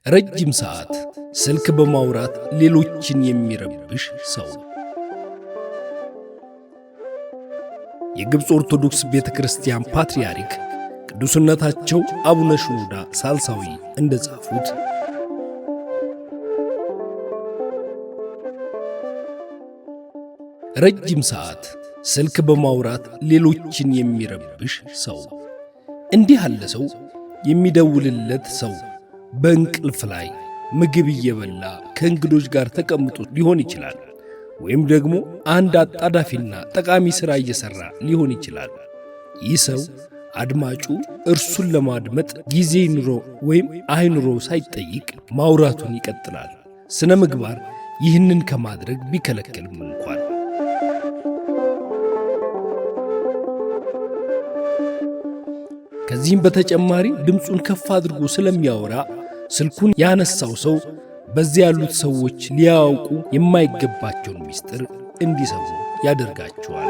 ረጅም ሰዓት ስልክ በማውራት ሌሎችን የሚረብሽ ሰው። የግብፅ ኦርቶዶክስ ቤተክርስቲያን ፓትርያርክ ቅዱስነታቸው አቡነ ሽኖዳ ሳልሳዊ እንደጻፉት ረጅም ሰዓት ስልክ በማውራት ሌሎችን የሚረብሽ ሰው። እንዲህ ያለ ሰው የሚደውልለት ሰው በእንቅልፍ ላይ ምግብ እየበላ ከእንግዶች ጋር ተቀምጦ ሊሆን ይችላል። ወይም ደግሞ አንድ አጣዳፊና ጠቃሚ ሥራ እየሠራ ሊሆን ይችላል። ይህ ሰው አድማጩ እርሱን ለማድመጥ ጊዜ ኑሮ ወይም አይኑሮ ሳይጠይቅ ማውራቱን ይቀጥላል። ስነ ምግባር ይህንን ከማድረግ ቢከለክልም እንኳን ከዚህም በተጨማሪ ድምፁን ከፍ አድርጎ ስለሚያወራ ስልኩን ያነሳው ሰው በዚያ ያሉት ሰዎች ሊያውቁ የማይገባቸውን ምስጢር እንዲሰሙ ያደርጋቸዋል።